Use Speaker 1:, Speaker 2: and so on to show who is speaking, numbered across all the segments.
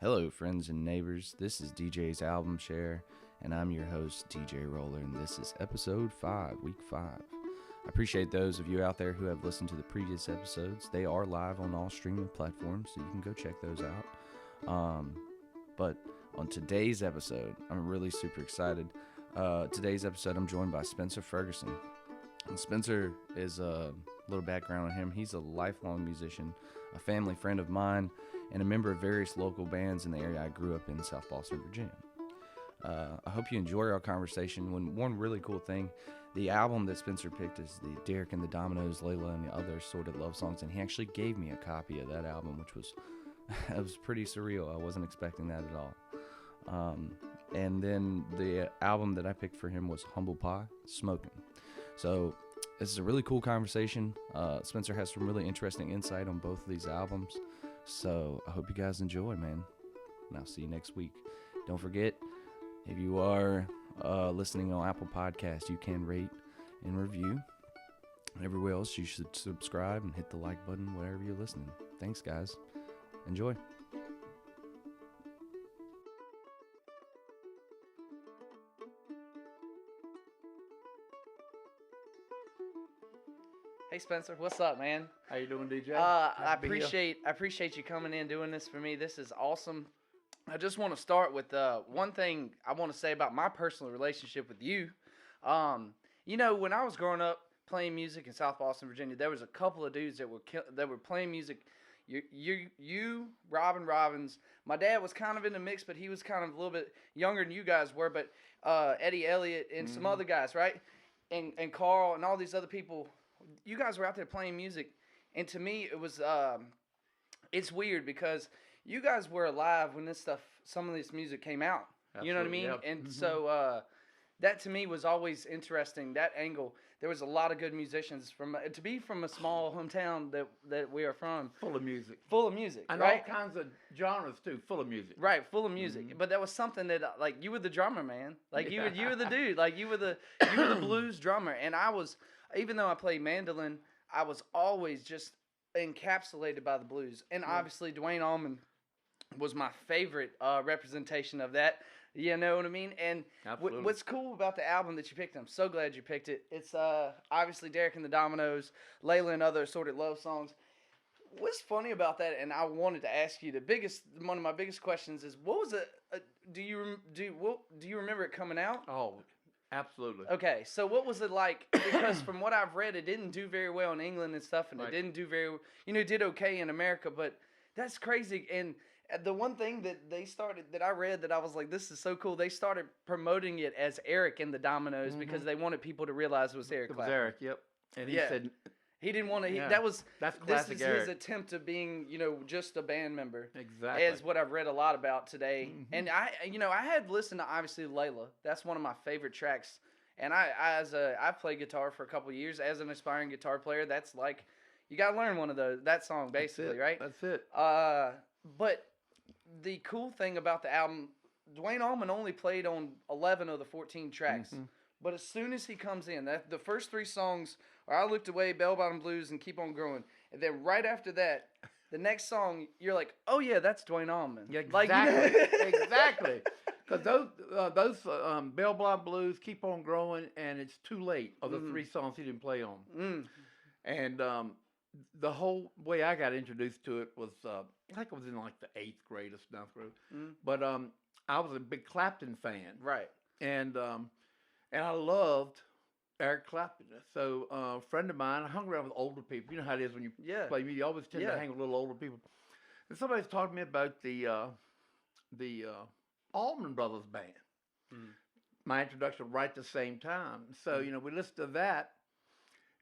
Speaker 1: Hello, friends and neighbors. This is DJ's Album Share, and I'm your host, DJ Roller, and this is episode 5, week 5. I appreciate those of you out there who have listened to the previous episodes. They are live on all streaming platforms, so you can go check those out. But on today's episode, I'm really super excited. Today's episode, I'm joined by Spencer Ferguson. And Spencer is a little background on him. He's a lifelong musician, a family friend of mine, and a member of various local bands in the area I grew up in, South Boston, Virginia. I hope you enjoy our conversation. One really cool thing, the album that Spencer picked is the Derek and the Dominos, Layla, and the other Assorted love songs, and he actually gave me a copy of that album, which was it was pretty surreal. I wasn't expecting that at all. And then the album that I picked for him was Humble Pie, Smokin. So this is a really cool conversation. Spencer has some really interesting insight on both of these albums. So I hope you guys enjoy, man. And I'll see you next week. Don't forget, if you are listening on Apple Podcasts, you can rate and review. And everywhere else, you should subscribe and hit the like button wherever you're listening. Thanks, guys. Enjoy. Hey Spencer, what's up, man?
Speaker 2: How you doing, DJ?
Speaker 1: I appreciate you coming in doing this for me. This is awesome. I just want to start with one thing I want to say about my personal relationship with you. When I was growing up playing music in South Boston, Virginia, there was a couple of dudes that were playing music. You, Robin Robbins. My dad was kind of in the mix, but he was kind of a little bit younger than you guys were. But Eddie Elliott and some other guys, right? And Carl and all these other people. You guys were out there playing music, and to me, it was it's weird because you guys were alive when some of this music came out. Absolutely, you know what I mean? Yep. And so that to me was always interesting. That angle. There was a lot of good musicians from a small hometown that we are from.
Speaker 2: Full of music.
Speaker 1: And
Speaker 2: right? All kinds of genres too. Full of music.
Speaker 1: Right, full of music. Mm-hmm. But that was something that like you were the drummer, man. Like you were the dude. Like you were the blues drummer, and I was. Even though I played mandolin, I was always just encapsulated by the blues. And obviously, Duane Allman was my favorite representation of that. You know what I mean? And what's cool about the album that you picked, I'm so glad you picked it. It's obviously Derek and the Dominos, Layla and other assorted love songs. What's funny about that, and I wanted to ask you, one of my biggest questions is, what was it? Do you remember it coming out?
Speaker 2: Oh, absolutely.
Speaker 1: Okay, so what was it like? Because from what I've read, it didn't do very well in England and stuff, and It didn't do it did okay in America, but that's crazy. And the one thing that I read that I was like, this is so cool, they started promoting it as Eric and the Dominos because they wanted people to realize it was Eric.
Speaker 2: It was Eric, yep. And he said...
Speaker 1: He didn't want to.
Speaker 2: That's classic
Speaker 1: This is
Speaker 2: Eric.
Speaker 1: his attempt of being, just a band member.
Speaker 2: Exactly.
Speaker 1: Is what I've read a lot about today. Mm-hmm. And I had listened to obviously Layla. That's one of my favorite tracks. And I played guitar for a couple of years as an aspiring guitar player. That's like, you got to learn that song basically, right?
Speaker 2: That's it.
Speaker 1: But the cool thing about the album, Duane Allman only played on 11 of the 14 tracks. Mm-hmm. But as soon as he comes in, the first 3 songs are I Looked Away, Bell Bottom Blues, and Keep On Growing. And then right after that, the next song, you're like, oh yeah, that's Duane Allman.
Speaker 2: Yeah, exactly. Exactly. Because those Bell Bottom Blues, Keep On Growing, and It's Too Late are the 3 songs he didn't play on. Mm. And the whole way I got introduced to it was, I think I was in like the 8th grade or 9th grade. Mm. But I was a big Clapton fan.
Speaker 1: Right.
Speaker 2: And I loved Eric Clapton. So a friend of mine, I hung around with older people. You know how it is when you play music. You always tend to hang with little older people. And somebody's talking to me about the Allman Brothers Band. Mm. My introduction right at the same time. So, we listened to that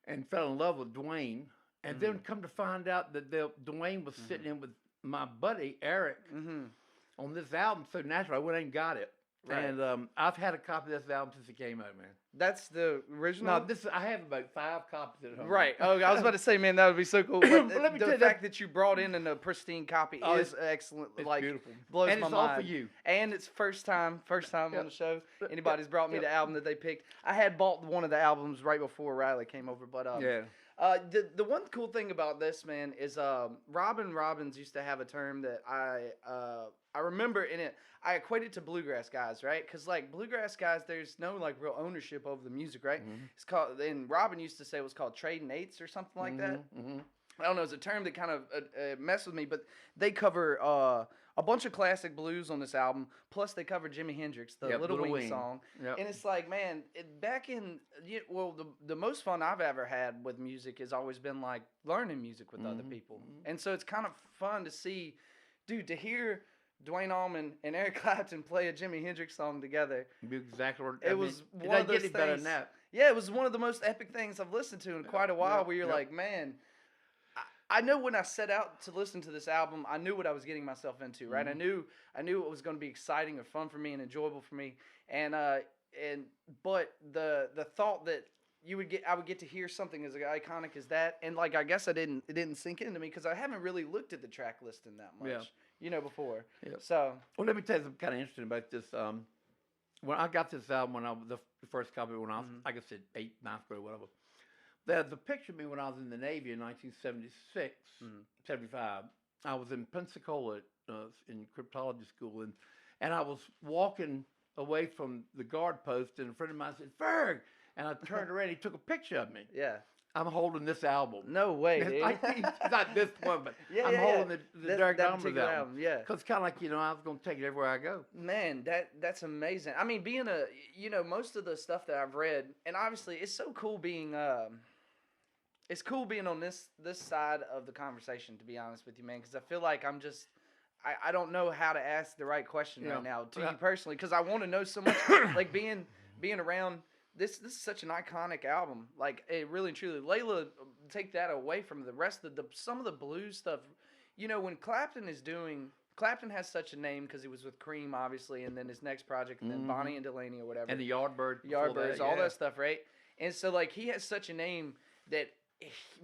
Speaker 2: and fell in love with Duane. And then come to find out that Duane was sitting in with my buddy, Eric, on this album. So naturally, I went and got it. Right. And I've had a copy of this album since it came out, man.
Speaker 1: That's the original?
Speaker 2: No, I have about 5 copies at home.
Speaker 1: Right. Oh, I was about to say, man, that would be so cool. But let me tell you, the fact that you brought in a pristine copy is excellent.
Speaker 2: It's
Speaker 1: like,
Speaker 2: beautiful.
Speaker 1: Blows
Speaker 2: and
Speaker 1: my
Speaker 2: it's
Speaker 1: mind.
Speaker 2: all for you.
Speaker 1: And it's first time on the show. Anybody's brought me the album that they picked. I had bought one of the albums right before Riley came over, but
Speaker 3: The one cool thing about this, man, is Robin Robbins used to have a term that I remember in it. I equate it to bluegrass guys, right? Because like bluegrass guys, there's no like real ownership over the music, right?
Speaker 2: Mm-hmm.
Speaker 3: It's called. And Robin used to say it was called trading eights or something like that.
Speaker 2: Mm-hmm.
Speaker 3: I don't know. It's a term that kind of messed with me, but they cover a bunch of classic blues on this album. Plus, they cover Jimi Hendrix, the Little Wing song.
Speaker 2: Yep.
Speaker 3: And it's like, man, back in the most fun I've ever had with music has always been like learning music with other people, and so it's kind of fun to see, dude, to hear Dwayne Allman and Eric Clapton play a Jimi Hendrix song together.
Speaker 2: Exactly.
Speaker 3: It was one of those things.
Speaker 2: Better than that.
Speaker 3: Yeah, it was one of the most epic things I've listened to in quite a while. Where you're like, man. I know when I set out to listen to this album, I knew what I was getting myself into, right? I knew it was going to be exciting or fun for me and enjoyable for me, but the thought that I would get to hear something as iconic as that, and like I guess it didn't sink into me because I haven't really looked at the track listing that much, before.
Speaker 2: Yeah.
Speaker 3: So,
Speaker 2: well, let me tell you something kind of interesting about this. When I got this album, when I was the first copy when I was, like I said, 8th, 9th grade, whatever. The picture of me when I was in the Navy in 1976, 75, I was in Pensacola in cryptology school, and I was walking away from the guard post, and a friend of mine said, "Ferg," and I turned around, he took a picture of me.
Speaker 3: Yeah.
Speaker 2: I'm holding this album.
Speaker 3: No way, dude.
Speaker 2: It's not this one, but I'm holding the Derek Dominos album.
Speaker 3: Yeah.
Speaker 2: Because it's kind of like, I was going to take it everywhere I go.
Speaker 3: Man, that's amazing. I mean, being most of the stuff that I've read, and obviously it's so cool being... It's cool being on this side of the conversation, to be honest with you, man, because I feel like I don't know how to ask the right question right now to you personally, because I want to know so much. Like being around this is such an iconic album. Like it really and truly, Layla, take that away from the rest of some of the blues stuff. When Clapton has such a name because he was with Cream, obviously, and then his next project, and then Bonnie and Delaney or whatever,
Speaker 2: and the
Speaker 3: Yardbirds, all that stuff, right? And so like he has such a name that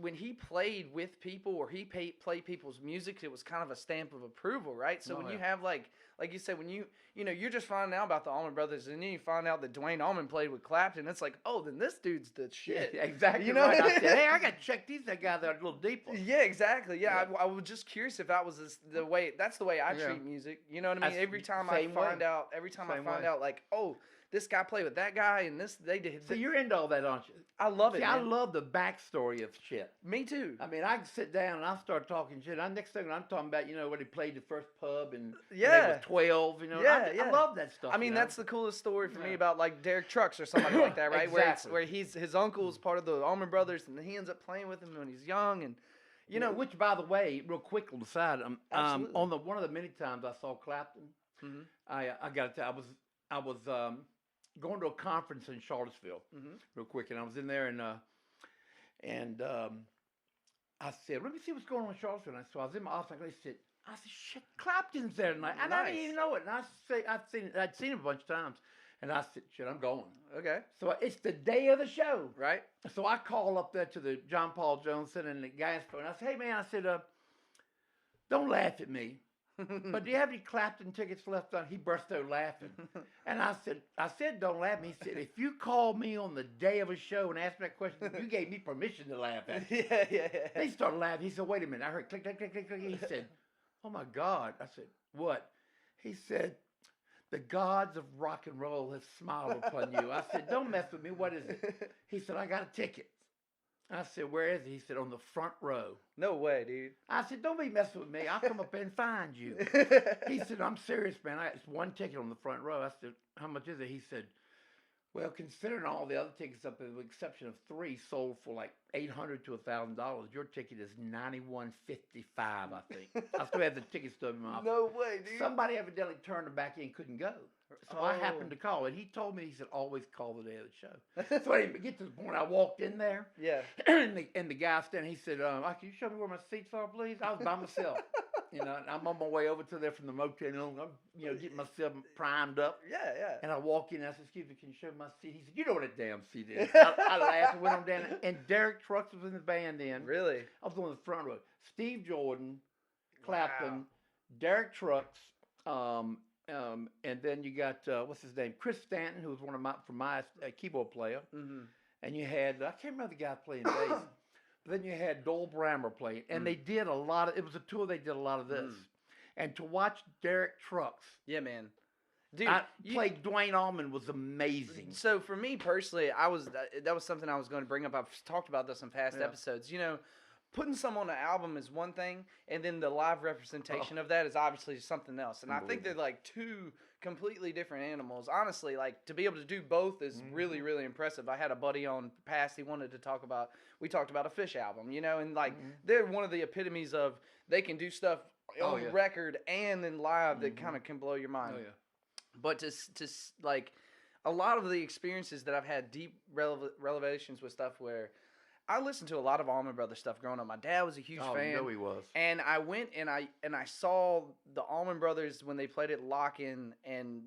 Speaker 3: when he played with people or he played people's music, it was kind of a stamp of approval, right? So when you have like you said, when you're just finding out about the Allman Brothers, and then you find out that Dwayne Allman played with Clapton, it's like, oh, then this dude's the shit.
Speaker 2: Yeah, exactly. Right. I said, hey, I got to check these guys out a little deeper.
Speaker 3: Yeah, exactly. Yeah, I was just curious if that was the way. That's the way I treat music. You know what I mean? Every time I find out, like, oh, this guy played with that guy, and they did.
Speaker 2: So you're into all that, aren't you?
Speaker 3: I love it.
Speaker 2: I love the backstory of shit.
Speaker 3: Me too.
Speaker 2: I mean, I can sit down and I start talking shit. Next thing I'm talking about, when he played the first pub and when he was 12. I love that stuff.
Speaker 3: I mean, that's the coolest story for me about like Derek Trucks or somebody like that, right?
Speaker 2: Exactly.
Speaker 3: Where his uncle is part of the Allman Brothers, and he ends up playing with him when he's young, and
Speaker 2: which, by the way, real quick on the side, on one of the many times I saw Clapton, I got to tell you, I was going to a conference in Charlottesville, real quick, and I was in there, and I said, "Let me see what's going on in Charlottesville." And so I was in my office, and I said, "Shit, Clapton's there tonight," and I didn't even know it. And I'd seen him a bunch of times, and I said, "Shit, I'm going."
Speaker 3: Okay.
Speaker 2: So it's the day of the show,
Speaker 3: right?
Speaker 2: So I call up there to the John Paul Jones Center, and the guy's phone. I said, "Hey man," I said, "Don't laugh at me. But do you have any Clapton tickets left on?" He burst out laughing. And I said, "Don't laugh at me." He said, "If you call me on the day of a show and ask me that question, you gave me permission to laugh at you."
Speaker 3: Yeah.
Speaker 2: He started laughing. He said, "Wait a minute." I heard click, click, click, click, click. He said, "Oh my God." I said, "What?" He said, "The gods of rock and roll have smiled upon you." I said, "Don't mess with me. What is it?" He said, "I got a ticket." I said, "Where is it?" He said, "On the front row."
Speaker 3: No way, dude.
Speaker 2: I said, "Don't be messing with me. I'll come up there and find you." He said, "I'm serious, man. It's one ticket on the front row." I said, "How much is it?" He said, "Well, considering all the other tickets up there, with the exception of 3, sold for like $800 to $1,000, your ticket is $91.55, I think." I still have the ticket stub in my office.
Speaker 3: No way, dude.
Speaker 2: Somebody evidently turned them back in and couldn't go. So I happened to call, and he told me, he said, "Always call the day of the show." So I didn't get to the point. I walked in there, and the guy standing, he said, "Can you show me where my seats are, please?" I was by myself, and I'm on my way over to there from the motel. I'm, getting myself primed up.
Speaker 3: Yeah.
Speaker 2: And I walk in, and I said, "Excuse me, can you show me my seat?" He said, "You know what a damn seat is." I laughed and went on down, and Derek Trucks was in the band then.
Speaker 3: Really?
Speaker 2: I was on the front row. Steve Jordan, Clapton, Derek Trucks, and then you got what's his name, Chris Stanton, who was one of my keyboard player, and you had I can't remember the guy playing bass, Then you had Dole Brammer playing, and they did a lot of. It was a tour. They did a lot of this, and to watch Derek Trucks.
Speaker 3: Yeah, man. Dude,
Speaker 2: played Dwayne Allman was amazing.
Speaker 3: So for me personally, that was something I was going to bring up. I've talked about this in past episodes. You know, putting someone on an album is one thing, and then the live representation of that is obviously something else. And I think they're like two completely different animals. Honestly, like to be able to do both is really, really impressive. I had a buddy on past. He wanted to talk about. We talked about a Fish album, you know, and like they're one of the epitomes of they can do stuff on record and then live that kind of can blow your mind.
Speaker 2: Oh yeah.
Speaker 3: But to like a lot of the experiences that I've had deep revelations with stuff where I listened to a lot of Allman Brothers stuff growing up. My dad was a huge fan.
Speaker 2: Oh, no, he was.
Speaker 3: And I went and I saw the Allman Brothers when they played at Lock-In and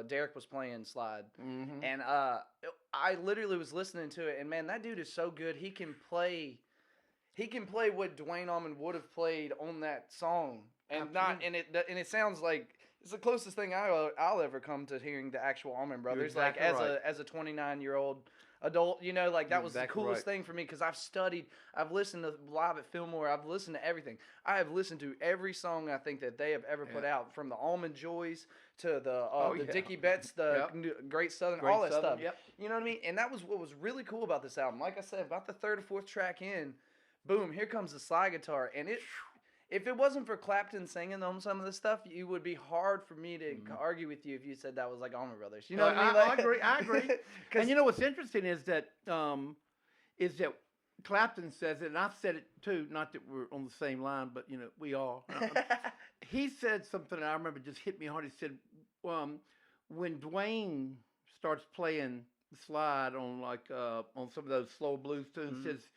Speaker 3: Derek was playing Slide.
Speaker 2: Mm-hmm.
Speaker 3: And I literally was listening to it, and man, that dude is so good. He can play what Dwayne Allman would have played on that song, and it sounds like it's the closest thing I'll ever come to hearing the actual Allman Brothers.
Speaker 2: Exactly
Speaker 3: like as a 29-year-old adult, you know, like that was the coolest thing for me because I've listened to live at Fillmore, I've listened to everything. I have listened to every song I think that they have ever put out, from the Almond Joys to the Dickie Betts, the Great Southern, all that stuff.
Speaker 2: Yep.
Speaker 3: You know what I mean? And that was what was really cool about this album. Like I said, about the third or fourth track in, boom, here comes the slide guitar, and if it wasn't for Clapton singing on some of this stuff, it would be hard for me to argue with you if you said that was like Allman Brothers. You know what I mean? Like,
Speaker 2: I agree. And you know what's interesting is that Clapton says it, and I've said it too. Not that we're on the same line, but you know we are. He said something that I remember just hit me hard. He said, when Dwayne starts playing the slide on on some of those slow blues tunes, says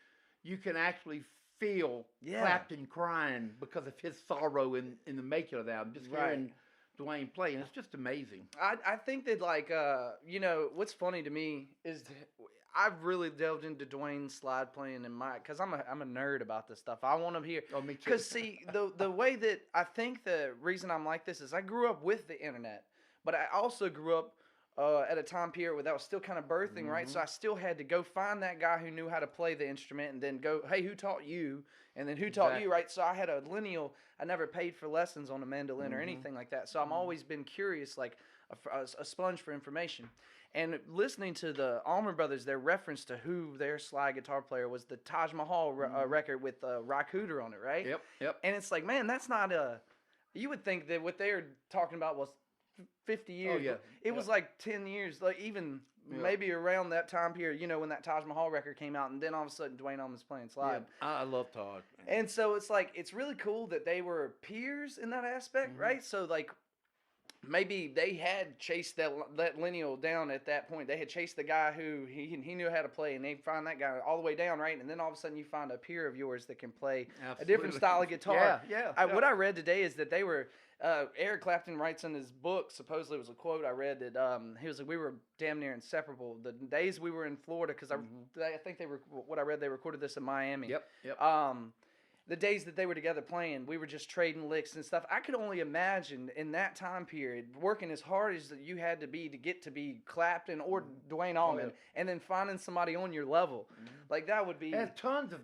Speaker 2: you can actually feel Clapton crying because of his sorrow in the making of the album. Just hearing Dwayne play, and it's just amazing.
Speaker 3: I think that you know, what's funny to me is I've really delved into Dwayne's slide playing because I'm a nerd about this stuff. I want to hear.
Speaker 2: Oh, me too.
Speaker 3: Because see, the way that I think the reason I'm like this is I grew up with the internet, but I also grew up at a time period where that was still kind of birthing, right? So I still had to go find that guy who knew how to play the instrument and then go, hey, who taught you? And then who taught you, right? So I had a lineal. I never paid for lessons on a mandolin or anything like that. So I'm always been curious, like a sponge for information. And listening to the Allman Brothers, their reference to who their slide guitar player was, the Taj Mahal record with Rock Hooter on it, right?
Speaker 2: Yep.
Speaker 3: And it's like, man, that's not you would think that what they were talking about was 50 years.
Speaker 2: Oh, yeah.
Speaker 3: It was like 10 years, like even maybe around that time period, you know, when that Taj Mahal record came out, and then all of a sudden Dwayne Allman's playing slide.
Speaker 2: Yeah, I love Todd.
Speaker 3: And so it's like, it's really cool that they were peers in that aspect, right? So like, maybe they had chased that lineal down at that point. They had chased the guy who he knew how to play, and they find that guy all the way down, right? And then all of a sudden you find a peer of yours that can play a different style of guitar. What I read today is that they were Eric Clapton writes in his book, supposedly it was a quote I read, that he was like, we were damn near inseparable. The days we were in Florida, because I think what I read, they recorded this in Miami.
Speaker 2: Yep.
Speaker 3: The days that they were together playing, we were just trading licks and stuff. I could only imagine in that time period working as hard as you had to get to be Clapton or Dwayne Allman, and then finding somebody on your level. Like that would be.
Speaker 2: There's tons of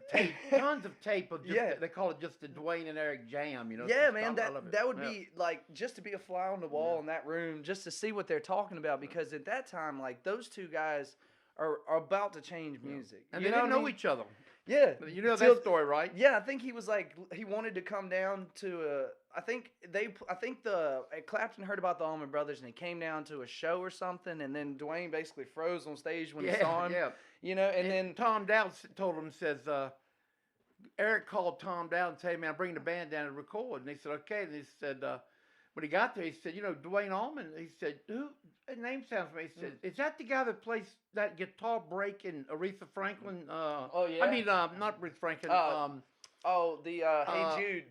Speaker 2: tape of just they call it just the Dwayne and Eric jam, you know.
Speaker 3: Yeah, man, that would be like just to be a fly on the wall in that room, just to see what they're talking about, because at that time, like those two guys are about to change music,
Speaker 2: and they didn't know each other.
Speaker 3: Yeah,
Speaker 2: you know that story, right?
Speaker 3: Yeah, I think he was like he wanted to come down to I think Clapton heard about the Allman Brothers and he came down to a show or something, and then Dwayne basically froze on stage when he saw him. Yeah, you know, and then
Speaker 2: Tom Dowd told him, says Eric called Tom Dowd and said, "Man, bring the band down and record." And he said, "Okay." And he said, when he got there, he said, "You know, Dwayne Allman." He said, "Who? That name sounds familiar." He said, "Is that the guy that plays that guitar break in Aretha Franklin?" I mean, not Aretha Franklin.
Speaker 3: Hey Jude.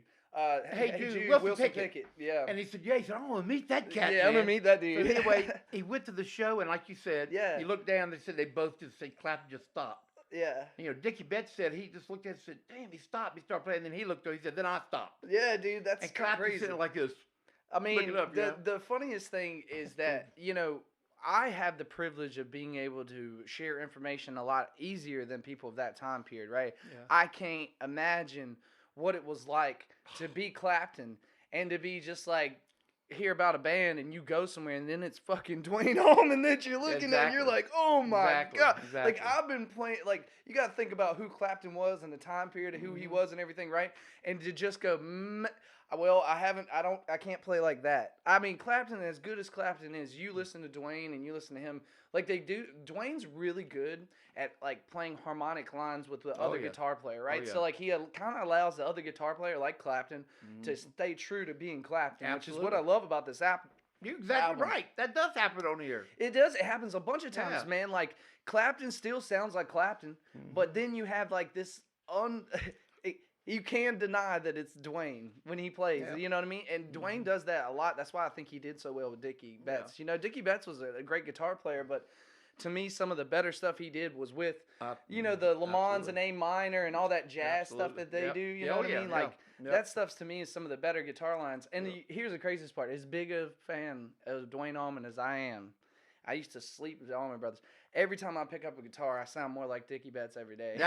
Speaker 2: Hey Jude, Wilson Pickett.
Speaker 3: Yeah.
Speaker 2: And he said, "Yeah." He said, "I want to meet that cat."
Speaker 3: Yeah, I'm gonna meet that dude.
Speaker 2: So anyway, he went to the show, and like you said, he looked down. They said they both just said, "Clapton just stopped."
Speaker 3: Yeah.
Speaker 2: You know, Dickie Betts said he just looked at it and said, "Damn, he stopped." He started playing, and then he looked at it. He said, "Then I stopped."
Speaker 3: Yeah, dude, that's
Speaker 2: and Clapton
Speaker 3: crazy.
Speaker 2: sitting like this.
Speaker 3: I mean, the funniest thing is that, you know, I have the privilege of being able to share information a lot easier than people of that time period, right?
Speaker 2: Yeah.
Speaker 3: I can't imagine what it was like to be Clapton and to be just like hear about a band and you go somewhere and then it's fucking Dwayne Allman that you're looking at and you're like, oh my God. Like I've been playing, like you got to think about who Clapton was and the time period of who he was and everything, right? And to just go, well, I can't play like that. I mean, Clapton, as good as Clapton is, you listen to Dwayne and you listen to him like they do. Dwayne's really good at like playing harmonic lines with the other guitar player, right? So like he kind of allows the other guitar player, like Clapton, to stay true to being Clapton, which is what I love about this album.
Speaker 2: You're exactly right. That does happen on here.
Speaker 3: It does. It happens a bunch of times, man. Like Clapton still sounds like Clapton, but then you have like this you can't deny that it's Dwayne when he plays. Yeah. You know what I mean? And Dwayne does that a lot. That's why I think he did so well with Dickie Betts. Yeah. You know, Dickie Betts was a great guitar player, but to me, some of the better stuff he did was with, the Le Mans and A minor and all that jazz stuff that they do. You know what I mean? Like, that stuff's to me is some of the better guitar lines. And here's the craziest part. As big a fan of Dwayne Allman as I am, I used to sleep with the Allman Brothers. Every time I pick up a guitar, I sound more like Dickie Betts every day.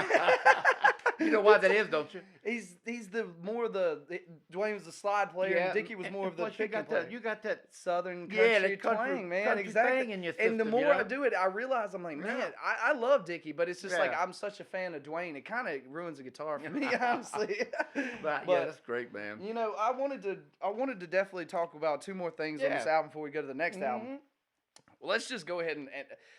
Speaker 2: You know why that is, don't you?
Speaker 3: He's Dwayne was the slide player, and Dickie was more of the picking player.
Speaker 2: You got that
Speaker 3: Southern country twang, man. Exactly.
Speaker 2: In your system,
Speaker 3: and the more I do it, I realize I'm like, man, I love Dickie, but it's just like I'm such a fan of Dwayne. It kind of ruins the guitar for me, honestly.
Speaker 2: But that's great, man.
Speaker 3: You know, I wanted to definitely talk about two more things on this album before we go to the next album. Well, let's just go ahead and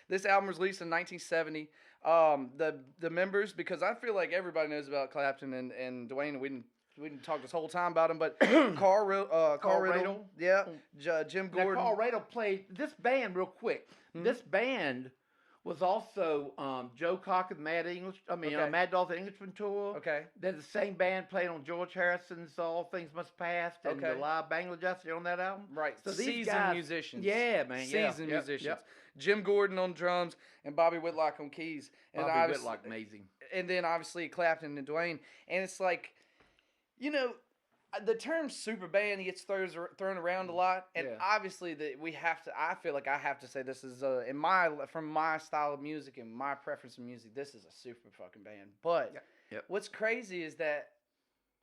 Speaker 3: this album was released in 1970. The members, because I feel like everybody knows about Clapton and Dwayne. We didn't talk this whole time about him, but Carl Riddle, Jim Gordon.
Speaker 2: Now, Carl Riddle played this band real quick. This band was also Joe Cocker, Mad Dog, the Englishman tour.
Speaker 3: Okay.
Speaker 2: Then the same band played on George Harrison's All Things Must Pass and the Live Bangladesh on that album.
Speaker 3: Right.
Speaker 2: So
Speaker 3: seasoned musicians.
Speaker 2: Yeah, man.
Speaker 3: Seasoned musicians. Yep. Jim Gordon on drums and Bobby Whitlock on keys. And
Speaker 2: Bobby Whitlock, amazing.
Speaker 3: And then obviously Clapton and Dwayne. And it's like, you know, the term super band gets thrown around a lot, and obviously I feel like I have to say this is from my style of music and my preference of music, this is a super fucking band. But what's crazy is that,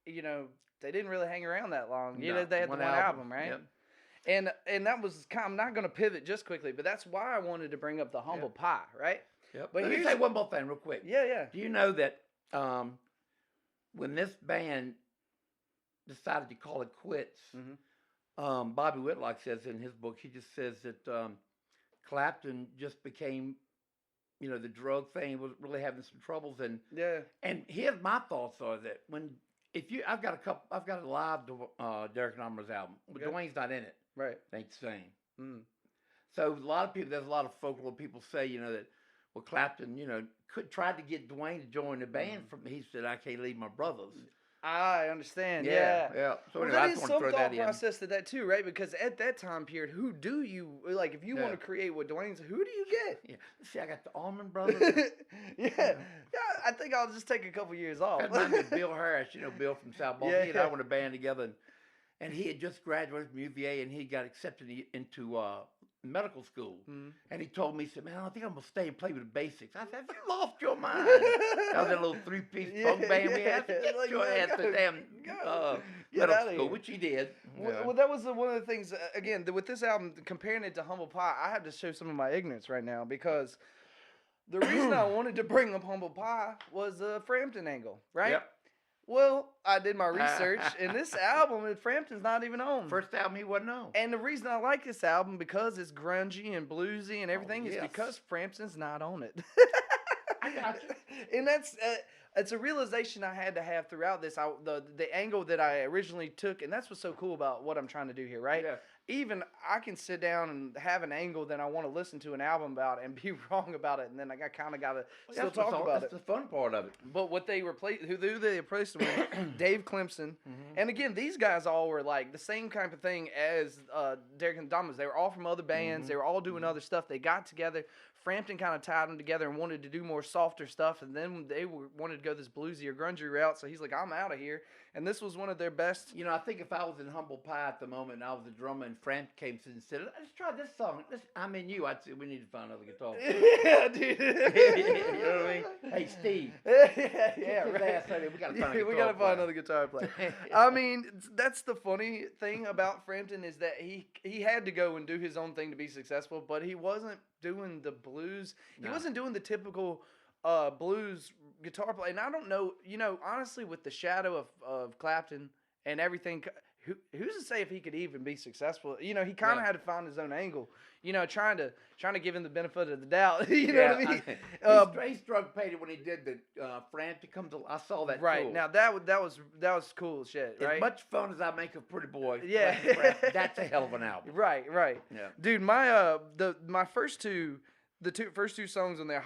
Speaker 3: you know, they didn't really hang around that long. You know, they had one album, right? Yep. And that was I'm not going to pivot just quickly, but that's why I wanted to bring up the Humble Pie, right?
Speaker 2: Yep. But let me say one more thing real quick.
Speaker 3: Yeah.
Speaker 2: Do you know that when this band decided to call it quits, Bobby Whitlock says in his book, he just says that Clapton just became, you know, the drug thing was really having some troubles, and here's my thoughts are that I've got a live Derek and Armour's album, but Dwayne's not in it.
Speaker 3: Right.
Speaker 2: It ain't the same. So there's a lot of folklore people say, you know, that Clapton, you know, tried to get Dwayne to join the band. He said, I can't leave my brothers.
Speaker 3: I understand.
Speaker 2: Yeah. So anyway,
Speaker 3: that is some thought process to that too, right? Because at that time period, who do you like? If you want to create what Dwayne's, who do you get?
Speaker 2: Yeah. See, I got the Allman Brothers.
Speaker 3: I think I'll just take a couple years off.
Speaker 2: That was Bill Harris, you know, Bill from South Boston. He and I were in a band together, and he had just graduated from UVA, and he got accepted into medical school. And he told me, he said, man, I think I'm going to stay and play with the basics. I said, you lost your mind. That was a little three-piece funk band we had. Get your ass to damn medical school, which he did.
Speaker 3: Well, that was one of the things, again, with this album, comparing it to Humble Pie, I have to show some of my ignorance right now, because the reason I wanted to bring up Humble Pie was the Frampton angle, right?
Speaker 2: Yep.
Speaker 3: Well, I did my research, and this album, Frampton's not even on.
Speaker 2: First album he wasn't on.
Speaker 3: And the reason I like this album, because it's grungy and bluesy and everything, is because Frampton's not on it.
Speaker 2: I got you.
Speaker 3: And it's a realization I had to have throughout this. The angle that I originally took, and that's what's so cool about what I'm trying to do here, right? Yeah. Even I can sit down and have an angle that I want to listen to an album about and be wrong about it, and then I kind of got to still talk about it.
Speaker 2: That's the fun part of it.
Speaker 3: But what they replaced, who they replaced him with, Dave Clemson, and again, these guys all were like the same kind of thing as Derek and Dominos. They were all from other bands. They were all doing other stuff. They got together. Frampton kind of tied them together and wanted to do more softer stuff, and then they wanted to go this bluesy or grungy route. So he's like, I'm out of here. And this was one of their best.
Speaker 2: You know, I think if I was in Humble Pie at the moment and I was a drummer and Frank came to and said, "Let's try this song. I'm in you." I'd say, "We need to find another guitar."
Speaker 3: Yeah, dude.
Speaker 2: You know what I mean? Hey, Steve.
Speaker 3: Yeah,
Speaker 2: His
Speaker 3: right.
Speaker 2: ass out here. We gotta find a
Speaker 3: We
Speaker 2: guitar
Speaker 3: gotta
Speaker 2: player.
Speaker 3: find another guitar player. I mean, that's the funny thing about Frampton is that he had to go and do his own thing to be successful, but he wasn't doing the blues. He wasn't doing the typical blues guitar play. And I don't know, honestly, with the shadow of Clapton and everything, who's to say if he could even be successful? He kind of had to find his own angle. Trying to give him the benefit of the doubt. You know what I mean?
Speaker 2: He struck pay when he did the Frantic Comes Alive. I saw that
Speaker 3: Right
Speaker 2: too.
Speaker 3: now that was cool shit. Right.
Speaker 2: As much fun as I make of Pretty Boy.
Speaker 3: Yeah.
Speaker 2: That's a hell of an album.
Speaker 3: Right.
Speaker 2: Yeah.
Speaker 3: Dude, my first two. First two songs on there,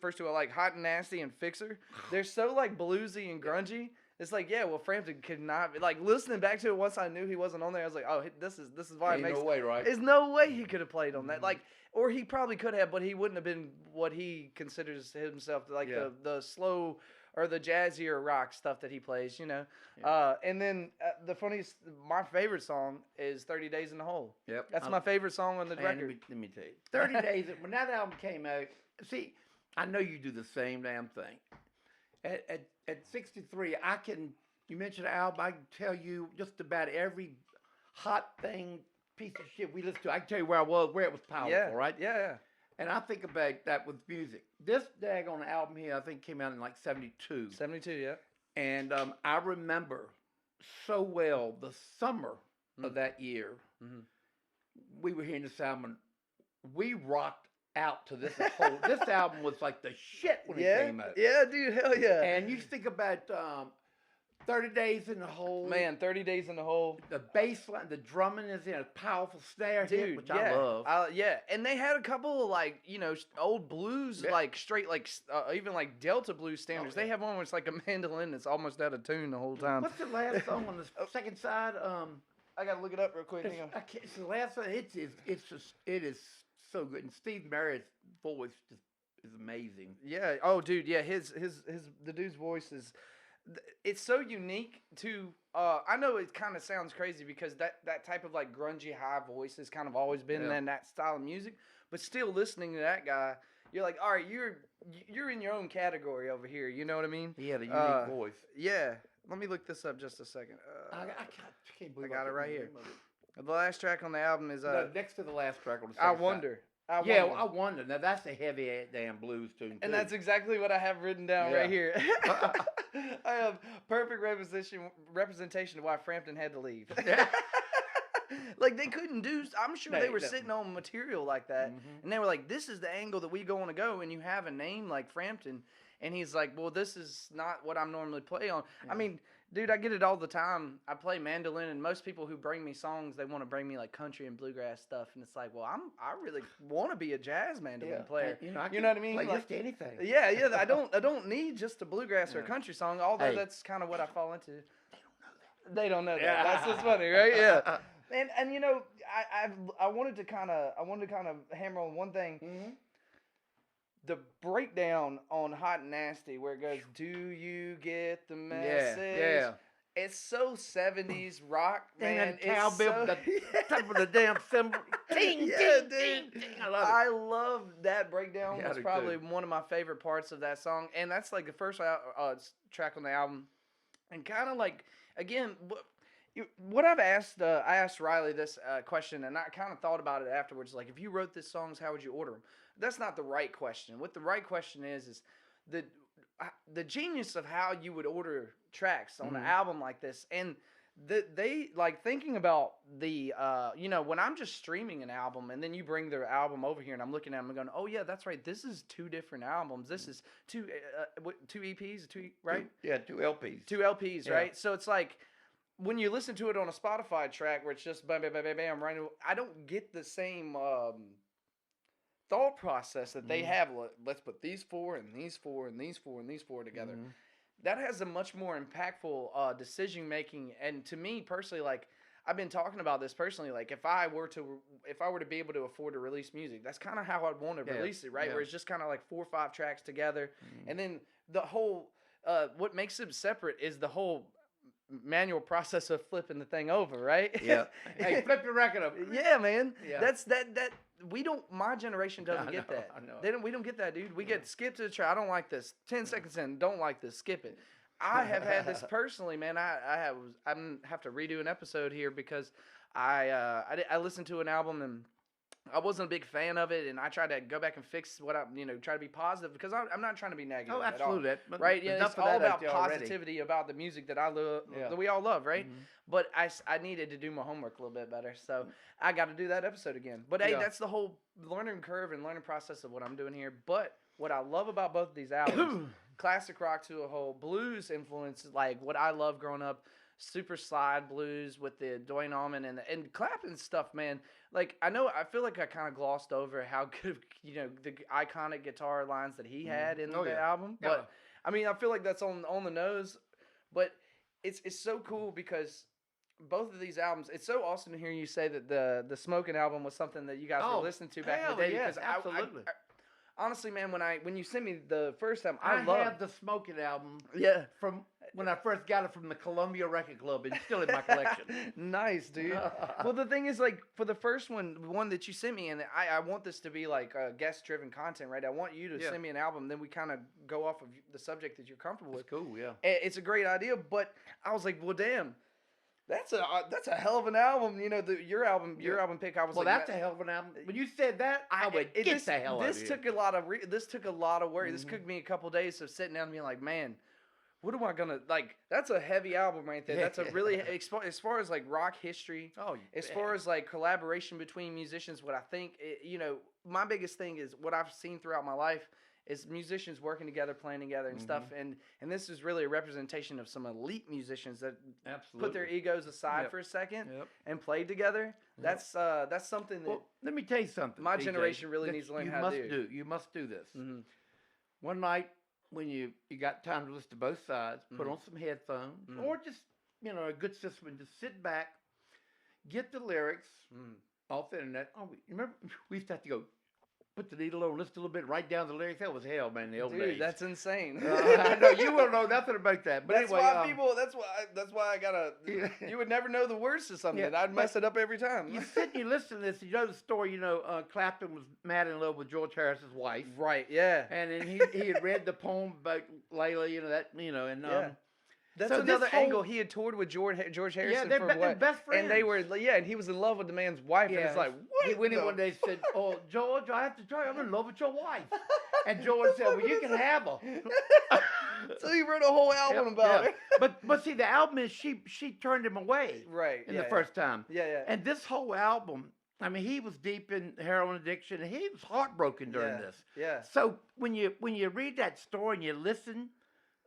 Speaker 3: first two I like, Hot and Nasty and Fixer. They're so like bluesy and grungy. It's like, yeah, well, Frampton could not be, like, listening back to it once I knew he wasn't on there. I was like, oh, this is why it makes.
Speaker 2: No way, right?
Speaker 3: There's no way he could have played on that. Like, or he probably could have, but he wouldn't have been what he considers himself, like the slow or the jazzier rock stuff that he plays, Yeah. And then my favorite song is 30 Days in the Hole.
Speaker 2: Yep.
Speaker 3: That's my favorite song on the record.
Speaker 2: Let me tell you. 30 Days, when that album came out, see, I know you do the same damn thing. At 63, you mentioned the album, I can tell you just about every hot thing, piece of shit we listened to. I can tell you where it was powerful, right?
Speaker 3: Yeah.
Speaker 2: And I think about that with music. This daggone album here, I think came out in like 72.
Speaker 3: 72, yeah.
Speaker 2: And I remember so well the summer of that year, we were hearing this album. We rocked out to this whole. This album was like the shit when it came out.
Speaker 3: Yeah, dude, hell yeah.
Speaker 2: And you think about 30 Days in the Hole.
Speaker 3: Man, 30 Days in the Hole.
Speaker 2: The bass line, the drumming is in a powerful snare hit, which
Speaker 3: I
Speaker 2: love.
Speaker 3: Yeah, and they had a couple of like, old blues, like straight, like even like Delta blues standards. They have one where it's like a mandolin that's almost out of tune the whole time.
Speaker 2: What's the last song on the second side?
Speaker 3: I gotta look it up real quick.
Speaker 2: It's the last one. It is so good. And Steve Marriott's voice just is amazing.
Speaker 3: Yeah. Oh, dude. Yeah. The dude's voice is. It's so unique to. I know it kind of sounds crazy because that type of like grungy high voice has kind of always been in that style of music. But still, listening to that guy, you're like, all right, you're in your own category over here. You know what I mean?
Speaker 2: He had a unique voice.
Speaker 3: Yeah. Let me look this up just a second.
Speaker 2: I can't believe
Speaker 3: I got it right here. The last track on the album is
Speaker 2: next to the last track on the
Speaker 3: I Wonder.
Speaker 2: I Wonder. Now that's a heavy damn blues tune too.
Speaker 3: And that's exactly what I have written down right here. I have perfect representation of why Frampton had to leave. Like they couldn't do. I'm sure they were sitting on material like that, and they were like, "This is the angle that we want to go." And you have a name like Frampton, and he's like, "Well, this is not what I'm normally play on." Yeah. I mean, dude, I get it all the time. I play mandolin, and most people who bring me songs, they want to bring me like country and bluegrass stuff, and it's like, well, I really want to be a jazz mandolin player.
Speaker 2: And,
Speaker 3: you know what I mean?
Speaker 2: Play
Speaker 3: like,
Speaker 2: just anything.
Speaker 3: Yeah. I don't need just a bluegrass or a country song. Although that's kind of what I fall into. They don't know that.
Speaker 2: Yeah.
Speaker 3: That's what's funny, right? Yeah. And I wanted to kind of hammer on one thing.
Speaker 2: Mm-hmm.
Speaker 3: The breakdown on Hot and Nasty where it goes, "Do you get the message?"
Speaker 2: Yeah.
Speaker 3: It's so 70s rock, man.
Speaker 2: It's cowbell, the top of the damn cymbal. Ting, ting, ting, ting. I love it.
Speaker 3: I love that breakdown.
Speaker 2: Yeah,
Speaker 3: It's probably one of my favorite parts of that song. And that's like the first track on the album. And kind of like, again, what I've asked, I asked Riley this question, and I kind of thought about it afterwards. Like, if you wrote these songs, how would you order them? That's not the right question. What the right question is the genius of how you would order tracks on an album like this. And they like thinking about the, when I'm just streaming an album and then you bring their album over here and I'm looking at them and going, oh, yeah, that's right. This is two different albums. This is two EPs, right?
Speaker 2: Two LPs.
Speaker 3: Two LPs, right? So it's like, when you listen to it on a Spotify track where it's just bam, bam, bam, bam, bam, right, I don't get the same thought process that they have. Let's put these four and these four and these four and these four together. That has a much more impactful decision making. And to me personally, like I've been talking about this personally, like if I were to be able to afford to release music, that's kind of how I'd want to release it, right? Where it's just kind of like 4 or 5 tracks together, and then the whole what makes them separate is the whole manual process of flipping the thing over, right?
Speaker 2: Yeah. Hey, flip your record up.
Speaker 3: Yeah, man.
Speaker 2: Yeah.
Speaker 3: That's that we don't. My generation doesn't get that.
Speaker 2: I know.
Speaker 3: They don't. We don't get that, dude. We get skip to the track. I don't like this. 10 seconds in, don't like this. Skip it. I have had this personally, man. I have to redo an episode here because I listened to an album and I wasn't a big fan of it, and I tried to go back and fix what try to be positive because I'm not trying to be negative.
Speaker 2: Oh, absolutely.
Speaker 3: At all, right? Yeah, it's all about positivity, about the music that I love, that we all love, right? Mm-hmm. But I needed to do my homework a little bit better, so I got to do that episode again. But hey, that's the whole learning curve and learning process of what I'm doing here. But what I love about both of these albums, classic rock to a whole, blues influences, like what I love growing up. Super slide blues with the Dwayne Allman and Clapton stuff, man. Like I feel like I kind of glossed over how good, the iconic guitar lines that he had in the album. But I mean, I feel like that's on the nose. But it's so cool because both of these albums. It's so awesome to hear you say that the Smokin album was something that you guys were listening to back in the day.
Speaker 2: Yes, absolutely.
Speaker 3: Honestly, man, when you sent me the first time,
Speaker 2: I have the Smokin album.
Speaker 3: Yeah.
Speaker 2: From when I first got it from the Columbia Record Club, it's still in my collection.
Speaker 3: Nice, dude. Well, the thing is, like, for the first one that you sent me, and I want this to be like guest-driven content, right? I want you to send me an album, then we kind of go off of the subject that you're comfortable with.
Speaker 2: Cool, yeah.
Speaker 3: It's a great idea, but I was like, well, damn. That's a hell of an album, your album pick. I was
Speaker 2: that's a hell of an album. When you said that, I would get the hell out of here.
Speaker 3: This took a lot of work. Mm-hmm. This took me a couple days of sitting down and being like, man, what am I gonna like? That's a heavy album right there. That's a really as far as like rock history. As far as like collaboration between musicians, what I think, my biggest thing is what I've seen throughout my life. Is musicians working together, playing together, and stuff, and this is really a representation of some elite musicians that put their egos aside for a second and played together. That's something that.
Speaker 2: Well, let me tell you something.
Speaker 3: My generation really needs to learn how to do.
Speaker 2: You must do this. Mm-hmm. One night when you got time to listen to both sides, put on some headphones or just a good system and just sit back, get the lyrics off the internet. Oh, remember we used to have to go. Put the needle on, listen a little bit, write down the lyrics. That was hell, man. In the old days.
Speaker 3: Dude, that's insane.
Speaker 2: I know you won't know nothing about that. But
Speaker 3: that's
Speaker 2: anyway,
Speaker 3: why That's why I gotta. You would never know the words to something. I'd mess it up every time.
Speaker 2: You sit and you listen to this. You know the story. Clapton was mad in love with George Harrison's wife.
Speaker 3: Right. Yeah.
Speaker 2: And then he had read the poem about Layla. And
Speaker 3: That's another angle. He had toured with George Harrison.
Speaker 2: Yeah, they're best friends.
Speaker 3: And they were, and he was in love with the man's wife. Yeah. And it's like, what?
Speaker 2: He went in one day and said, "Oh, George, I have to tell you, I'm in love with your wife." And George said, "Well, you can have her."
Speaker 3: So he wrote a whole album about her.
Speaker 2: But see, the album is she turned him away.
Speaker 3: Right.
Speaker 2: In the first time.
Speaker 3: Yeah.
Speaker 2: And this whole album, I mean, he was deep in heroin addiction, and he was heartbroken during this.
Speaker 3: Yeah.
Speaker 2: So when you read that story and you listen.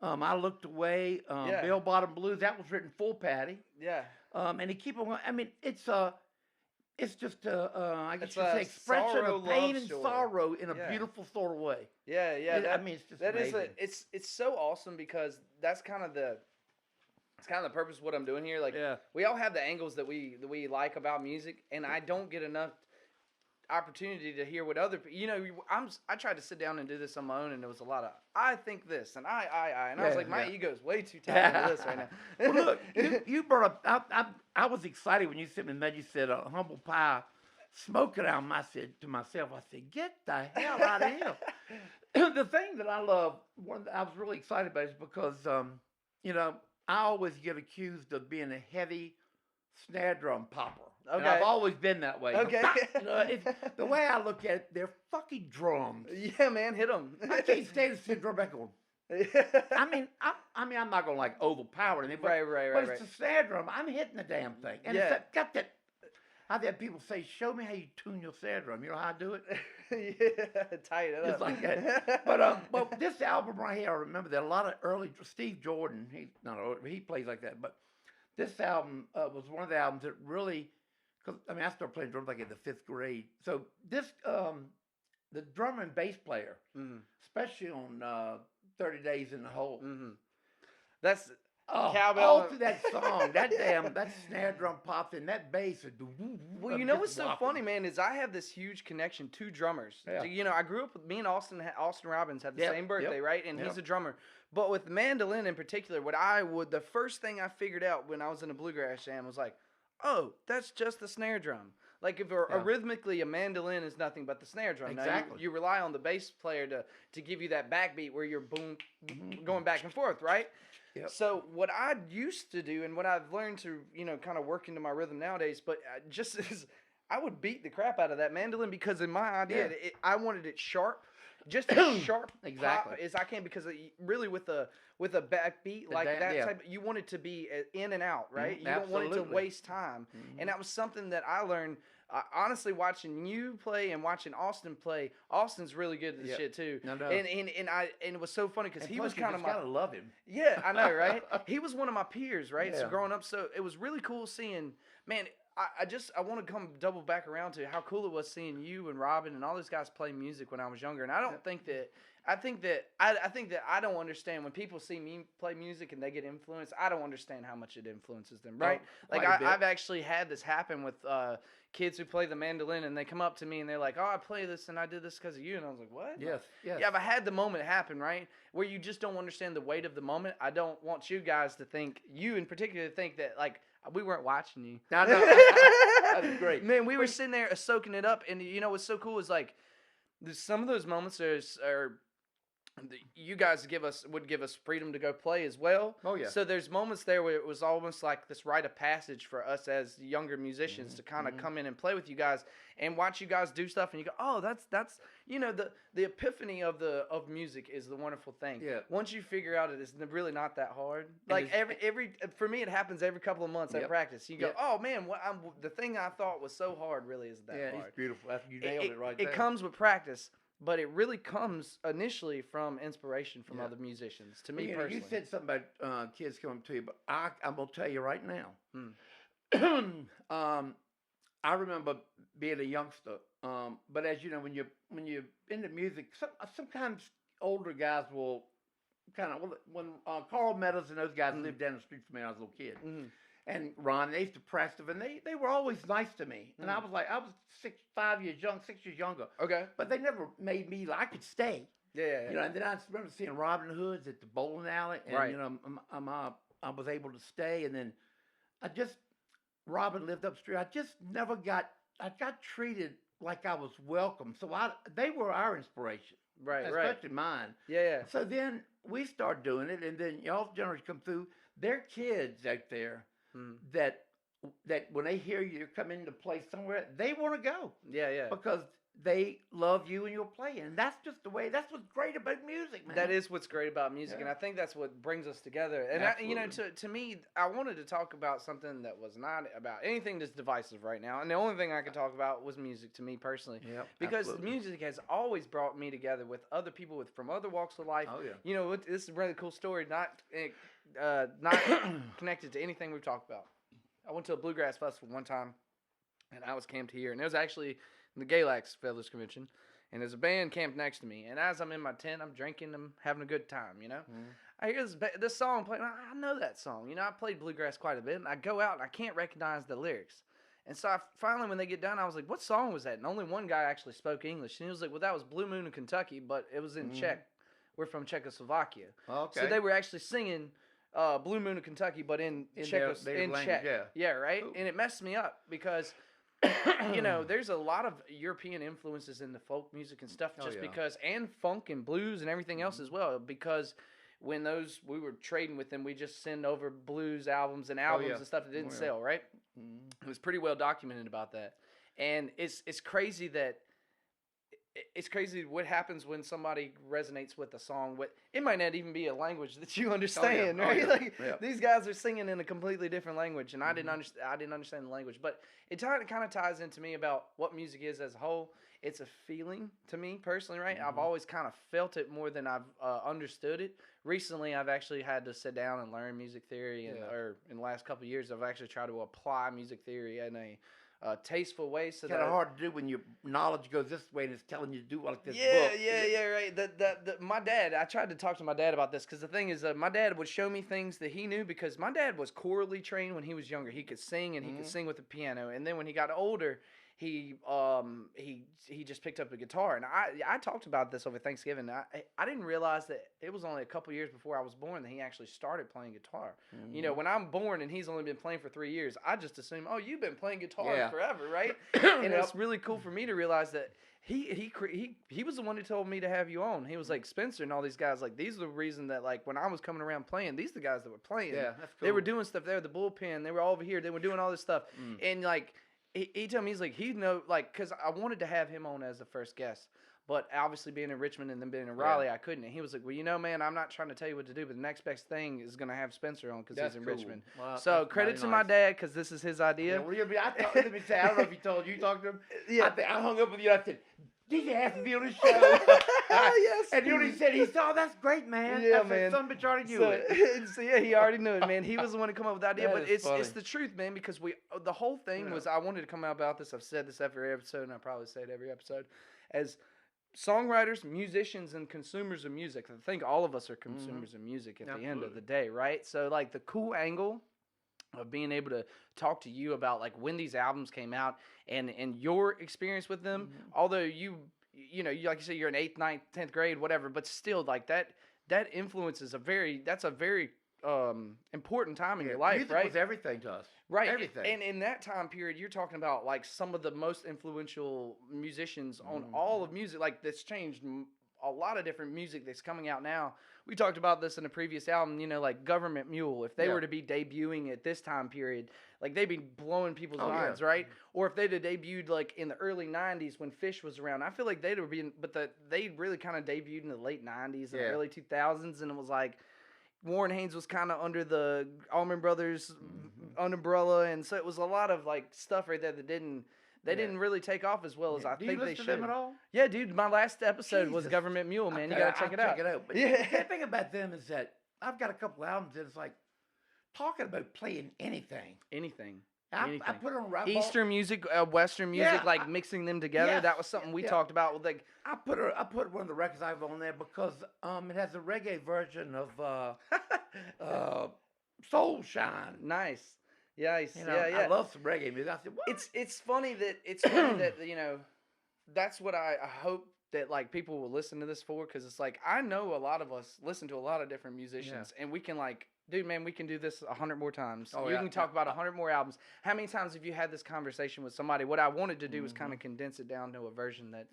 Speaker 2: I Looked Away, Bell Bottom Blues. That was written for Patty.
Speaker 3: Yeah.
Speaker 2: And he keep on. I mean, it's just I guess you say expression
Speaker 3: sorrow,
Speaker 2: of pain and
Speaker 3: story.
Speaker 2: Sorrow in a beautiful sort of way.
Speaker 3: Yeah.
Speaker 2: It's just amazing.
Speaker 3: It's so awesome because that's kind of the purpose of what I'm doing here. Like, we all have the angles that we like about music, and I don't get enough opportunity to hear what other people. I tried to sit down and do this on my own, and there was a lot of I think this and I was like, my ego's way too tight for this right now.
Speaker 2: Well, look, you brought up. I was excited when you sent me the message. You said Humble Pie Smokin album. I said to myself, get the hell out of here. The thing that I love, I was really excited about is because I always get accused of being a heavy snare drum popper. Okay. And I've always been that way.
Speaker 3: Okay.
Speaker 2: The way I look at it, they're fucking drums.
Speaker 3: Yeah, man, hit them.
Speaker 2: I can't stay the drum back on. I mean, I'm not gonna overpower anything. Right. But it's a snare drum. I'm hitting the damn thing, and it's got that. I've had people say, "Show me how you tune your snare drum." You know how I do it?
Speaker 3: Tighten it up.
Speaker 2: It's like that. But this album right here, I remember that a lot of early Steve Jordan. He plays like that, but this album was one of the albums that really. Because I started playing drums like in the 5th grade. So this, the drummer and bass player, especially on 30 Days in the Hole.
Speaker 3: Mm-hmm. cowbell.
Speaker 2: All through that song, that snare drum pops in, that bass is.
Speaker 3: Well, you know what's so funny, man, is I have this huge connection to drummers.
Speaker 2: Yeah.
Speaker 3: You know, I grew up with me and Austin Robbins have the same birthday, right? And he's a drummer. But with mandolin in particular, the first thing I figured out when I was in a bluegrass jam was like, oh, that's just the snare drum. Like if rhythmically a mandolin is nothing but the snare drum.
Speaker 2: Exactly.
Speaker 3: Now you rely on the bass player to give you that backbeat where you're boom, going back and forth, right?
Speaker 2: Yep.
Speaker 3: So what I used to do and what I've learned to, kind of work into my rhythm nowadays, but just as I would beat the crap out of that mandolin because in my idea, I wanted it sharp, just as sharp pop as I can because really with a backbeat like that type, you want it to be in and out, right? You don't want it to waste time. And that was something that I learned. Honestly, watching you play and watching Austin play, Austin's really good at this shit too.
Speaker 2: No.
Speaker 3: And it was so funny because he was kind of
Speaker 2: gotta love him.
Speaker 3: Yeah, I know, right? He was one of my peers, right? So growing up, so it was really cool seeing. Man, I want to come double back around to how cool it was seeing you and Robin and all those guys play music when I was younger. And I don't think that. I think that I don't understand when people see me play music and they get influenced. I don't understand how much it influences them, right? I've actually had this happen with kids who play the mandolin and they come up to me and they're like, "Oh, I play this and I did this because of you," and I was like, "What?"
Speaker 2: Yes.
Speaker 3: Yeah, but I had the moment happen, right, where you just don't understand the weight of the moment. I don't want you guys to think, you in particular, to think that like we weren't watching you.
Speaker 2: No. That's great,
Speaker 3: man. We were sitting there soaking it up, and what's so cool is like some of those moments are. You guys would give us freedom to go play as well.
Speaker 2: Oh yeah.
Speaker 3: So there's moments there where it was almost like this rite of passage for us as younger musicians to kind of come in and play with you guys and watch you guys do stuff, and you go, oh, that's the epiphany of music is the wonderful thing.
Speaker 2: Yeah.
Speaker 3: Once you figure out it's really not that hard. Like every for me it happens every couple of months at practice. You go, oh man, the thing I thought was so hard really isn't that hard.
Speaker 2: Yeah, it's beautiful. You nailed it right there.
Speaker 3: It comes with practice. But it really comes initially from inspiration from other musicians. To me personally,
Speaker 2: you said something about kids coming to you, but I'm gonna tell you right now. I remember being a youngster, but as you know, when you're into music, sometimes older guys will kind of when Carl Meadows and those guys lived down the street from me when I was a little kid. And Ron, they used to practice, and they were always nice to me. And I was 6 years younger. Okay. But they never made me I could stay.
Speaker 3: Yeah.
Speaker 2: And then I remember seeing Robin Hood's at the bowling alley, and I was able to stay. And then Robin lived upstreet. I got treated like I was welcome. So they were our inspiration.
Speaker 3: Right.
Speaker 2: Especially mine.
Speaker 3: Yeah.
Speaker 2: So then we started doing it, and then y'all's generation come through. Their kids out there. That when they hear you come into play somewhere, they want to go.
Speaker 3: Yeah.
Speaker 2: Because they love you and you're playing. And that's just the way. That's what's great about music, man.
Speaker 3: That is what's great about music, and I think that's what brings us together. And to me, I wanted to talk about something that was not about anything that's divisive right now. And the only thing I could talk about was music to me personally.
Speaker 2: Yep,
Speaker 3: because
Speaker 2: absolutely.
Speaker 3: music has always brought me together with other people from other walks of life.
Speaker 2: Oh yeah.
Speaker 3: This is a really cool story. Not connected to anything we've talked about. I went to a bluegrass festival one time, and I was camped here, and it was actually in the Galax Feathers Convention, and there's a band camped next to me, and as I'm in my tent, I'm drinking, I'm having a good time, I hear this song playing, I know that song, I played bluegrass quite a bit, and I go out, and I can't recognize the lyrics, and so finally, when they get done, I was like, what song was that? And only one guy actually spoke English, and he was like, well, that was Blue Moon in Kentucky, but it was in Czech. We're from Czechoslovakia.
Speaker 2: Okay.
Speaker 3: So they were actually singing Blue Moon of Kentucky, but in Czech. Yeah, right? Ooh. And it messed me up because, there's a lot of European influences in the folk music and stuff because, and funk and blues and everything else as well, because when we were trading with them, we just send over blues albums and and stuff that didn't sell, right? It was pretty well documented about that. And it's crazy what happens when somebody resonates with a song. It might not even be a language that you understand, right? These guys are singing in a completely different language, and I didn't understand the language. But it kind of ties into me about what music is as a whole. It's a feeling to me personally, right? I've always kind of felt it more than I've understood it. Recently, I've actually had to sit down and learn music theory, or in the last couple of years, I've actually tried to apply music theory in tasteful way. So
Speaker 2: kind of hard to do when your knowledge goes this way and it's telling you to do like this
Speaker 3: yeah,
Speaker 2: book.
Speaker 3: Yeah, right. My dad, I tried to talk to my dad about this because the thing is, my dad would show me things that he knew because my dad was chorally trained when he was younger. He could sing and he could sing with the piano. And then when he got older, he just picked up a guitar. And I talked about this over Thanksgiving. I didn't realize that it was only a couple years before I was born that he actually started playing guitar. You know, when I'm born and he's only been playing for 3 years, I just assume, oh, you've been playing guitar forever, right? And it's really cool for me to realize that he was the one who told me to have you on. He was like, Spencer and all these guys, like, these are the reason that, like, when I was coming around playing, these are the guys that were playing.
Speaker 2: Yeah, that's cool.
Speaker 3: They were doing stuff there, the bullpen. They were all over here. They were doing all this stuff. And, like, he told me, he's like, because I wanted to have him on as the first guest. But obviously being in Richmond and then being in Raleigh, I couldn't. And he was like, well, you know, man, I'm not trying to tell you what to do, but the next best thing is going to have Spencer on because he's in Richmond. Well, so credit to my dad because this is his idea.
Speaker 2: Yeah, let me say, I don't know if he told you, talked to him. Yeah. I hung up with you. I said, DJ has to be on the show.
Speaker 3: Yes.
Speaker 2: And you know what he said? He said, oh, that's great, man.
Speaker 3: Yeah,
Speaker 2: man. Son bitch already knew it.
Speaker 3: So, yeah, he already knew it, man. He was the one to come up with the idea. But it's the truth, man, because the whole thing was I wanted to come out about this. I've said this every episode, and I probably say it every episode. As songwriters, musicians, and consumers of music. I think all of us are consumers of music at the end of the day, right? So, like, the cool angle of being able to talk to you about, like, when these albums came out and your experience with them, although you know, like you said, you're in 8th, 9th, 10th grade, whatever, but still, like, that influence is a very important time in your life,
Speaker 2: music
Speaker 3: right?
Speaker 2: was everything to us.
Speaker 3: Right.
Speaker 2: Everything.
Speaker 3: And in that time period, you're talking about, like, some of the most influential musicians on all of music. Like, that's changed a lot of different music that's coming out now. We talked about this in a previous album, you know, like Government Mule. If they were to be debuting at this time period, like, they'd be blowing people's minds, right? Or if they'd have debuted, like, in the early 90s when Fish was around, I feel like they'd have been, but they really kind of debuted in the late 90s and early 2000s, and it was like, Warren Haynes was kind of under the Allman Brothers umbrella, and so it was a lot of, like, stuff right there that didn't really take off as well as I think they should.
Speaker 2: Do you listen to them at all?
Speaker 3: Yeah, dude, my last episode was Government Mule, man. You gotta check it out.
Speaker 2: But the thing about them is that I've got a couple albums that it's like talking about playing anything. I put on
Speaker 3: Eastern music, Western music, like mixing them together.
Speaker 2: Yes,
Speaker 3: that was something we talked about. With, like,
Speaker 2: I put one of the records I have on there because it has a reggae version of Soul Shine.
Speaker 3: Nice. Yeah,
Speaker 2: I love some reggae music. I said, what?
Speaker 3: It's funny that you know, that's what I hope that, like, people will listen to this for, because it's like, I know a lot of us listen to a lot of different musicians, and we can, like, dude, man, we can do this 100 more times. You can talk about 100 more albums. How many times have you had this conversation with somebody? What I wanted to do was kind of condense it down to a version that,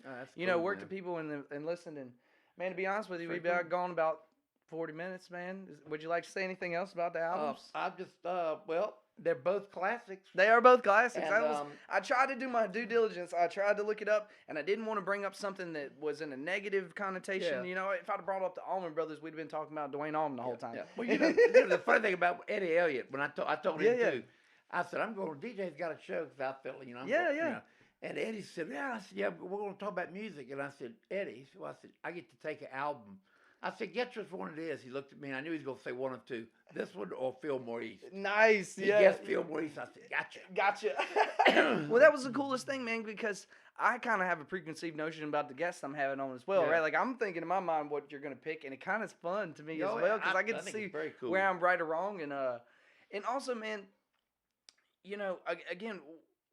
Speaker 3: worked to people and listened. And, man, to be honest with you, we've been gone about 40 minutes, man. Would you like to say anything else about the albums?
Speaker 2: I'm just, they're both classics.
Speaker 3: They are both classics.
Speaker 2: And,
Speaker 3: I tried to do my due diligence. I tried to look it up, and I didn't want to bring up something that was in a negative connotation. You know, if I'd have brought up the Allman Brothers, we'd have been talking about Dwayne Allman the whole time.
Speaker 2: Yeah. Well, you know, the funny thing about Eddie Elliott, when I told him too, I said, I'm going, DJ's got a show because I felt, you know. You know. And Eddie said, I said, we're going to talk about music. And I said, Eddie, so I said, I get to take an album. I said, guess which one it is. He looked at me, and I knew he was going to say one of two. This one or Fillmore East.
Speaker 3: Nice,
Speaker 2: He guessed Fillmore East. I said, gotcha.
Speaker 3: Well, that was the coolest thing, man, because I kind of have a preconceived notion about the guests I'm having on as well, right? Like, I'm thinking in my mind what you're going to pick, and it kind of is fun to me as well, because I get to see where I'm right or wrong. And also, man, you know, again,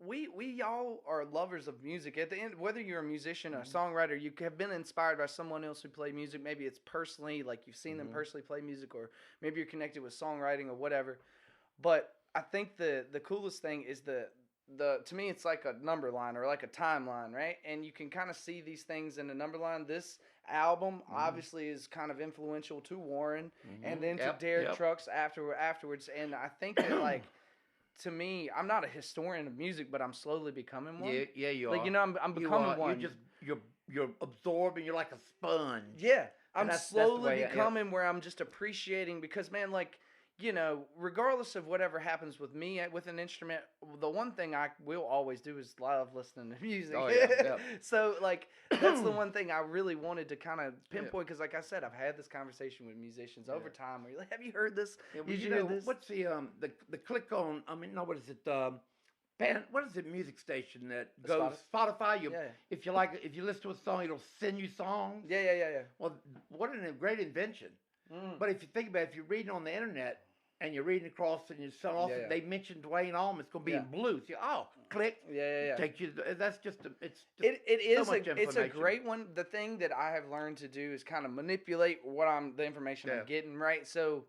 Speaker 3: we all are lovers of music. At the end, whether you're a musician or a songwriter, you have been inspired by someone else who played music. Maybe it's personally, like you've seen them personally play music, or maybe you're connected with songwriting or whatever. But I think the coolest thing is the to me, it's like a number line or like a timeline, right? And you can kind of see these things in a number line. This album obviously is kind of influential to Warren and then to Derek Trucks afterwards. And I think that, like, to me, I'm not a historian of music, but I'm slowly becoming one.
Speaker 2: Yeah, you
Speaker 3: are. Like, you know, I'm becoming one.
Speaker 2: You're absorbing. You're like a sponge.
Speaker 3: Yeah, I'm slowly becoming where I'm just appreciating, because, man, like, you know, regardless of whatever happens with me with an instrument, the one thing I will always do is love listening to music.
Speaker 2: Oh, yeah.
Speaker 3: So, like, that's the one thing I really wanted to kind of pinpoint, because, like I said, I've had this conversation with musicians over time where you're like, have you heard this?
Speaker 2: Yeah,
Speaker 3: Did you hear this?
Speaker 2: What's the click on, what is it? what is it? Music station that goes Spotify. If you listen to a song, it'll send you songs.
Speaker 3: Yeah.
Speaker 2: Well, what a great invention. But if you think about it, if you're reading on the internet and you're reading across and you so often they mention Dwayne Allman, it's going to be in blue. So click.
Speaker 3: Yeah.
Speaker 2: Take you. That's just
Speaker 3: it is
Speaker 2: so much information.
Speaker 3: It's a great one. The thing that I have learned to do is kind of manipulate the information I'm getting, right? So,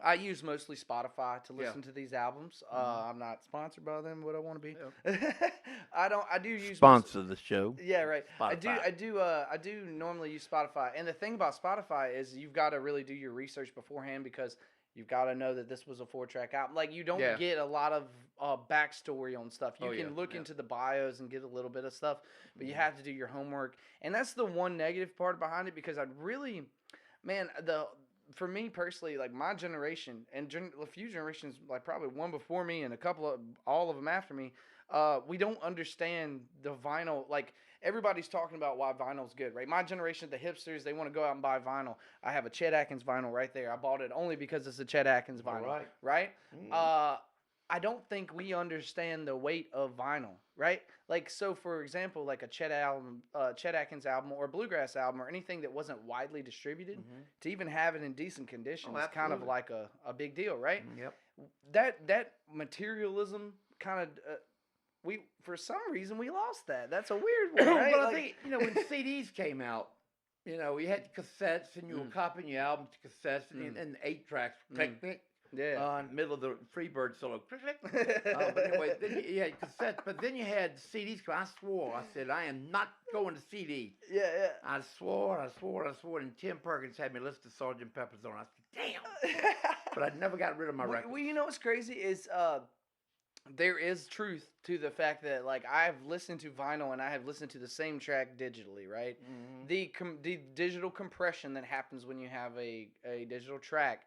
Speaker 3: I use mostly Spotify to listen to these albums. I'm not sponsored by them, but I want to be. I do use
Speaker 2: sponsor the show.
Speaker 3: Yeah, right.
Speaker 2: Spotify.
Speaker 3: I do normally use Spotify, and the thing about Spotify is you've got to really do your research beforehand because you've got to know that this was a 4-track album. Like you don't get a lot of backstory on stuff. You can look into the bios and get a little bit of stuff, but you have to do your homework, and that's the one negative part behind it because for me personally, like my generation and a few generations, like probably one before me and all of them after me, we don't understand the vinyl. Like everybody's talking about why vinyl's good, right? My generation, the hipsters, they want to go out and buy vinyl. I have a Chet Atkins vinyl right there. I bought it only because it's a Chet Atkins vinyl, right? I don't think we understand the weight of vinyl, right? Like, so for example, like a Chet Atkins album or a bluegrass album or anything that wasn't widely distributed, to even have it in decent condition is kind of like a big deal, right?
Speaker 2: Yep.
Speaker 3: That materialism kind of, for some reason we lost that. That's a weird one, right?
Speaker 2: Well, I think, when CDs came out, you had cassettes and you were copying your album to cassettes and 8 tracks, click.
Speaker 3: Yeah.
Speaker 2: In the middle of the Freebird solo. But anyway, then you had cassettes, but then you had CDs. I swore. I said, I am not going to CD.
Speaker 3: Yeah.
Speaker 2: I swore. And Tim Perkins had me listen to Sgt. Pepper's on. I said, damn. But I never got rid of my record.
Speaker 3: Well, you know what's crazy is there is truth to the fact that, like, I've listened to vinyl and I have listened to the same track digitally, right? The digital compression that happens when you have a digital track,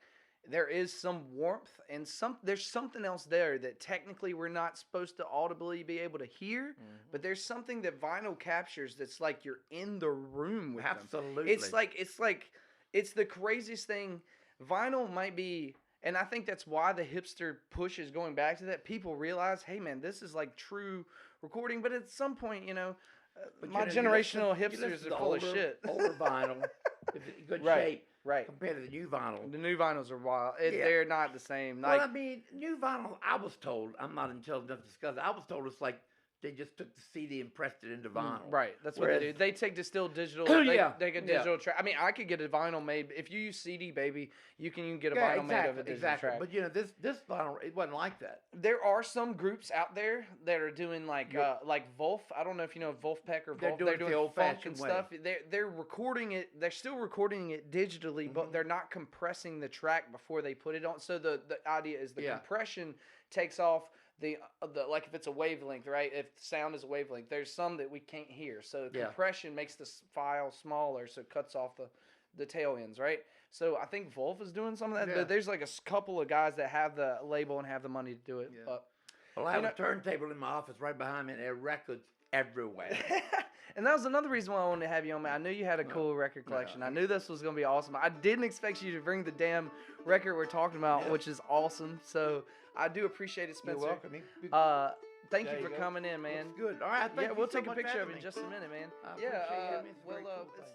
Speaker 3: there is some warmth and there's something else there that technically we're not supposed to audibly be able to hear, but there's something that vinyl captures that's like you're in the room with them.
Speaker 2: Absolutely.
Speaker 3: It's the craziest thing. Vinyl might be, and I think that's why the hipster push is going back to that. People realize, hey man, this is like true recording, but at some point, my generational hipsters are full of shit.
Speaker 2: Older vinyl, if it's in good shape.
Speaker 3: Right.
Speaker 2: Compared to the new vinyl.
Speaker 3: The new vinyls are wild. They're not the same.
Speaker 2: Well, I mean, new vinyl, I was told, I'm not intelligent enough to discuss it, I was told it's like they just took the CD and pressed it into vinyl.
Speaker 3: Right. That's what they do. They take distilled digital. They get digital track. I mean, I could get a vinyl made. If you use CD, baby, you can get a vinyl made of a digital track.
Speaker 2: But, this vinyl, it wasn't like that.
Speaker 3: There are some groups out there that are doing like Wolf. I don't know if you know Wolfpack or Wolf. They're doing
Speaker 2: the
Speaker 3: funk and stuff. They're recording it. They're still recording it digitally, but they're not compressing the track before they put it on. So the idea is the compression takes off the like if it's a wavelength, right? If sound is a wavelength, there's some that we can't hear. So compression makes the file smaller, so it cuts off the tail ends, right? So I think Wolf is doing some of that. But there's like a couple of guys that have the label and have the money to do it.
Speaker 2: Yeah. Well, I have a turntable in my office right behind me, and there are records everywhere.
Speaker 3: And that was another reason why I wanted to have you on, man. I knew you had a cool record collection. I knew this was going to be awesome. I didn't expect you to bring the damn record we're talking about, which is awesome. So I do appreciate it, Spencer.
Speaker 2: You're welcome.
Speaker 3: Thank you for coming in, man.
Speaker 2: That's good. All right.
Speaker 3: We'll take a picture of it in just a minute, man.
Speaker 2: I appreciate it. It's a very cool thing.